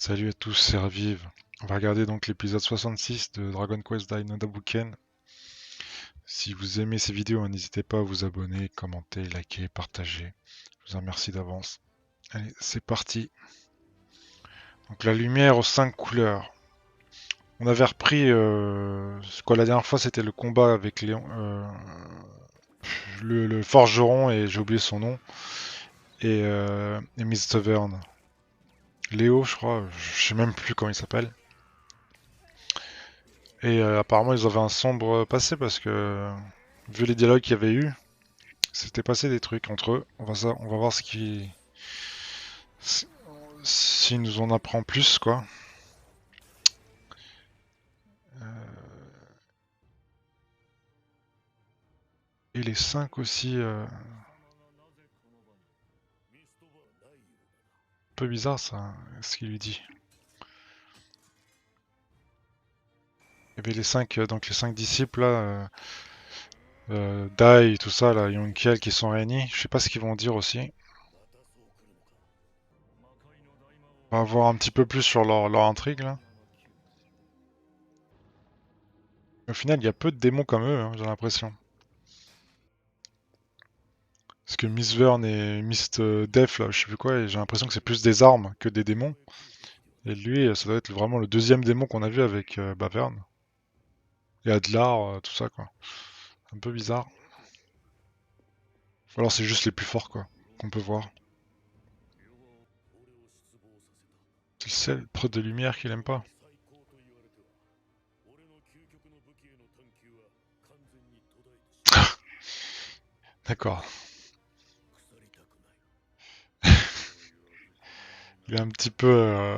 Salut à tous, c'est Raviv. On va regarder donc l'épisode 66 de Dragon Quest Dai no Buken. Si vous aimez ces vidéos, n'hésitez pas à vous abonner, commenter, liker, partager. Je vous en remercie d'avance. Allez, c'est parti. Donc la lumière aux 5 couleurs. On avait repris quoi la dernière fois, c'était le combat avec Léon, le forgeron, et j'ai oublié son nom, et Miss Tavern. Léo, je crois, je sais même plus comment il s'appelle. Et apparemment, ils avaient un sombre passé parce que, vu les dialogues qu'il y avait eu, s'était passé des trucs entre eux. On va voir ce qui. S'il nous en apprend plus, quoi. Et les 5 aussi. Un peu bizarre, ça, ce qu'il lui dit. Il y avait les 5 donc les 5 disciples là. Dai, tout ça, là, Yonkiel qui sont réunis. Je sais pas ce qu'ils vont dire aussi. On va voir un petit peu plus sur leur intrigue là. Au final, il y a peu de démons comme eux, hein, j'ai l'impression. Parce que Miss Vern et Mist Def, là, je sais plus quoi, et j'ai l'impression que c'est plus des armes que des démons. Et lui, ça doit être vraiment le deuxième démon qu'on a vu avec Bavern. Et Adlar, tout ça, quoi. Un peu bizarre. Ou alors c'est juste les plus forts, quoi, qu'on peut voir. C'est le seul preuve de lumière qu'il aime pas. D'accord. Il est un petit peu...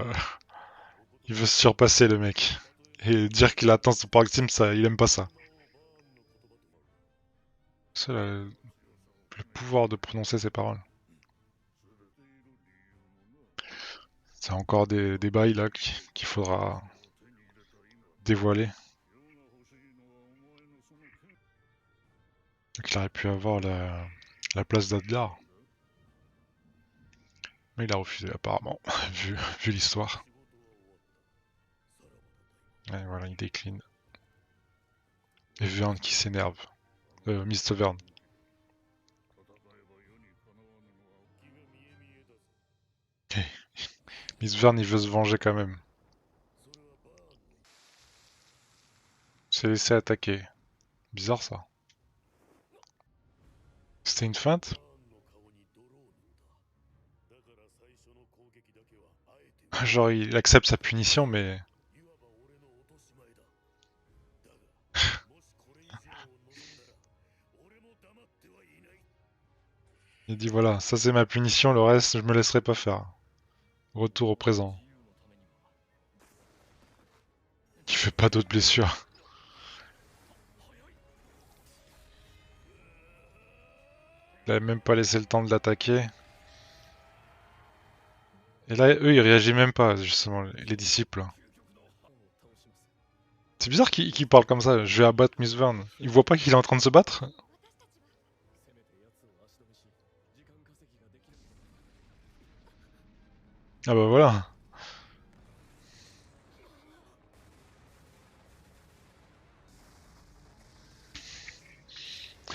il veut se surpasser, le mec. Et dire qu'il atteint son paroxysme, ça, il aime pas ça. C'est le pouvoir de prononcer ses paroles. C'est encore des bails, là, qu'il faudra dévoiler. Donc il aurait pu avoir la place d'Adlar. Mais il a refusé apparemment, vu l'histoire. Et voilà, il décline. Et Vern qui s'énerve. Mr. Vern. Miss Vern, il veut se venger quand même. Il s'est laissé attaquer. Bizarre ça. C'était une feinte? Genre il accepte sa punition mais... Il dit voilà, ça c'est ma punition, le reste je me laisserai pas faire. Retour au présent. Qui fait pas d'autres blessures. Il avait même pas laissé le temps de l'attaquer. Et là, eux, ils réagissent même pas, justement, les disciples. C'est bizarre qu'ils parlent comme ça, je vais abattre Miss Vern. Ils voient pas qu'il est en train de se battre? Ah bah voilà.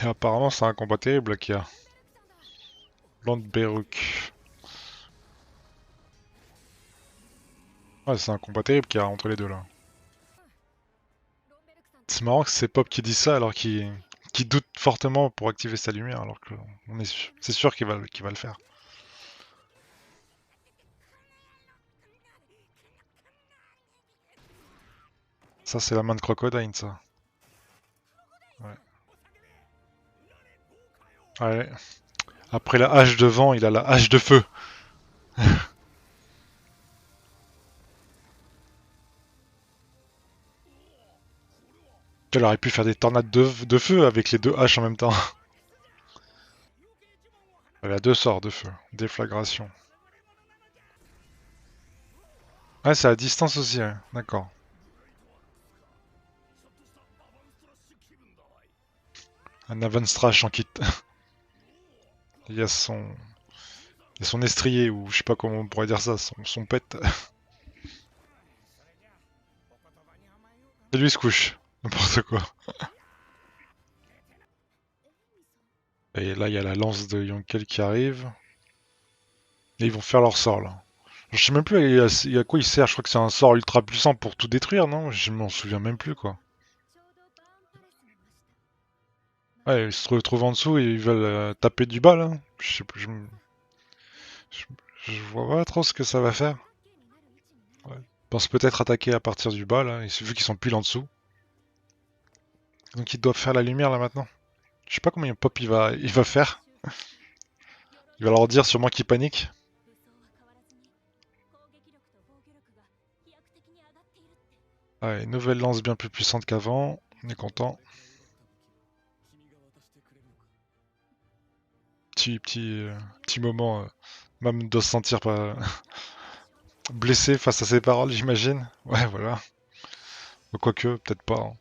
Et apparemment, c'est un combat terrible qu'il y a. Landberuk. Ouais, c'est un combat terrible qu'il y a entre les deux là. C'est marrant que c'est Pop qui dit ça alors qu'il doute fortement pour activer sa lumière alors que c'est sûr qu'il va le faire. Ça c'est la main de Crocodile ça. Ouais. Ouais. Après la hache de vent, il a la hache de feu. Il aurait pu faire des tornades de feu avec les deux haches en même temps. Elle a deux sorts de feu. Déflagration. Ouais, c'est à distance aussi, ouais. D'accord. Un Avanstrash en kit. Il y a son... Il y a son estrier, ou je sais pas comment on pourrait dire ça, son pet. Et lui il se couche. N'importe quoi. Et là, il y a la lance de Yonkel qui arrive. Et ils vont faire leur sort là. Je sais même plus à quoi il sert. Je crois que c'est un sort ultra puissant pour tout détruire, non? Je m'en souviens même plus quoi. Ouais, ils se retrouvent en dessous et ils veulent taper du bas là. Je sais plus, je- je vois pas trop ce que ça va faire. Ouais. Ils pensent peut-être attaquer à partir du bas là, vu qu'ils sont pile en dessous. Donc ils doivent faire la lumière là maintenant. Je sais pas combien Pop il va faire. Il va leur dire sûrement qu'il panique. Ouais, nouvelle lance bien plus puissante qu'avant. On est content. Petit moment. Mam doit se sentir pas blessé face à ses paroles, j'imagine. Ouais, voilà. Quoique, peut-être pas, hein.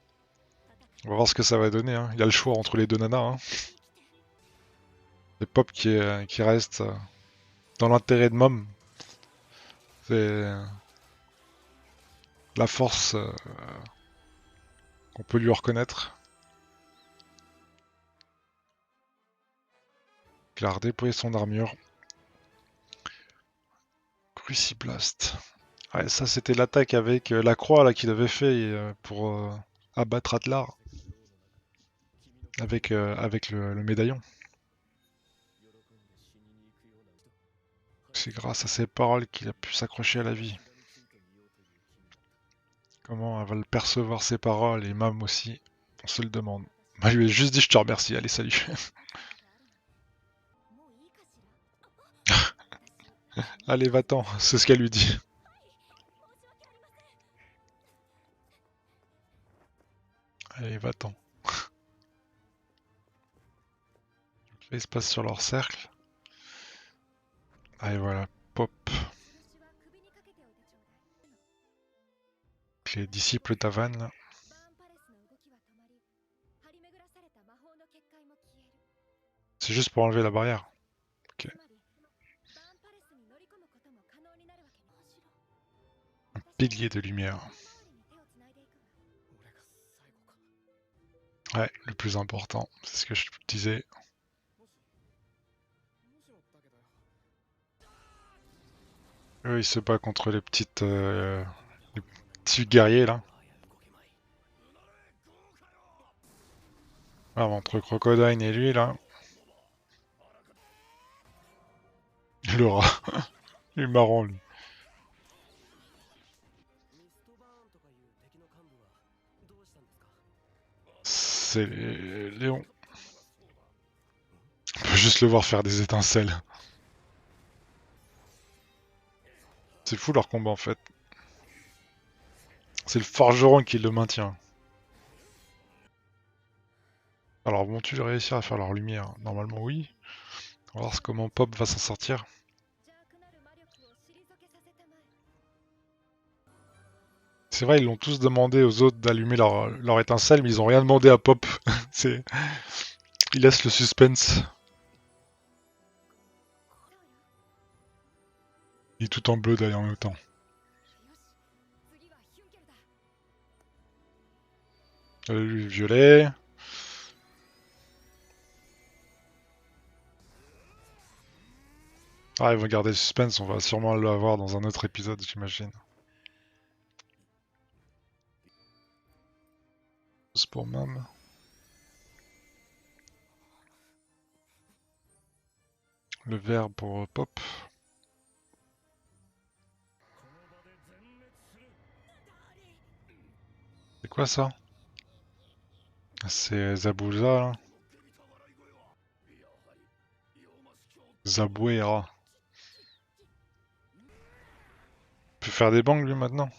On va voir ce que ça va donner, hein. Il y a le choix entre les deux nanas, hein. Et Pop qui reste dans l'intérêt de Mom. C'est la force qu'on peut lui reconnaître. Il a redéployé son armure. Cruciblast. Ouais, ça c'était l'attaque avec la croix là qu'il avait fait pour abattre Atlar. Avec le médaillon. C'est grâce à ses paroles qu'il a pu s'accrocher à la vie. Comment elle va le percevoir ses paroles et Mam aussi, on se le demande. Bah, je lui ai juste dit je te remercie, allez salut. Allez va-t'en, c'est ce qu'elle lui dit. Allez va-t'en. Là ils se passent sur leur cercle. Allez voilà, Pop. Les disciples d'Avan là. C'est juste pour enlever la barrière. Ok. Un pilier de lumière. Ouais, le plus important, c'est ce que je te disais. Eux, ils se battent contre les petits guerriers là. Ah, entre Crocodile et lui là. Le rat. Il est marrant lui. C'est Léon. On peut juste le voir faire des étincelles. C'est fou leur combat en fait. C'est le forgeron qui le maintient. Alors vont-ils réussir à faire leur lumière? Normalement oui. On va voir comment Pop va s'en sortir. C'est vrai, ils l'ont tous demandé aux autres d'allumer leur étincelle, mais ils ont rien demandé à Pop. C'est... Ils laissent le suspense. Il est tout en bleu d'ailleurs en même temps. Lui violet. Ah, ils vont garder le suspense, on va sûrement l'avoir dans un autre épisode, j'imagine. C'est pour Mam. Le vert pour Pop. C'est quoi ça? C'est Zabuza là. Zabuera. Il peut faire des bangs lui maintenant.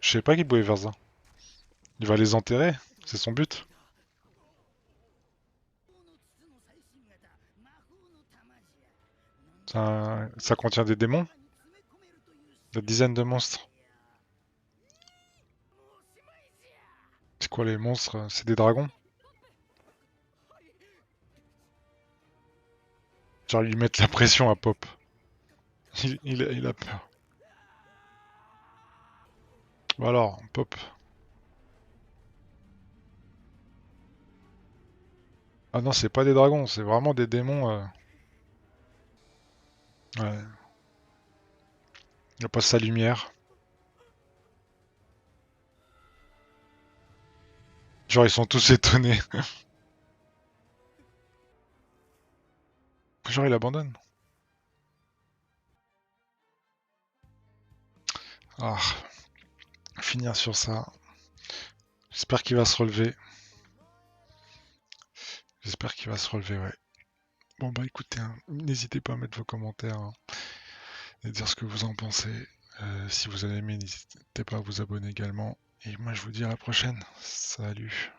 Je sais pas qu'il pouvait faire ça. Il va les enterrer, c'est son but. Ça contient des démons, des dizaines de monstres. C'est quoi les monstres? C'est des dragons? Genre lui mettre la pression à Pop. Il a peur. Bon alors, pop. Ah non, c'est pas des dragons, c'est vraiment des démons. Ouais. Il a pas sa lumière. Genre, ils sont tous étonnés. Genre, il abandonne. Ah, finir sur ça. J'espère qu'il va se relever. J'espère qu'il va se relever, ouais. Bon bah écoutez, hein, n'hésitez pas à mettre vos commentaires hein, et dire ce que vous en pensez. Si vous avez aimé, n'hésitez pas à vous abonner également. Et moi je vous dis à la prochaine. Salut.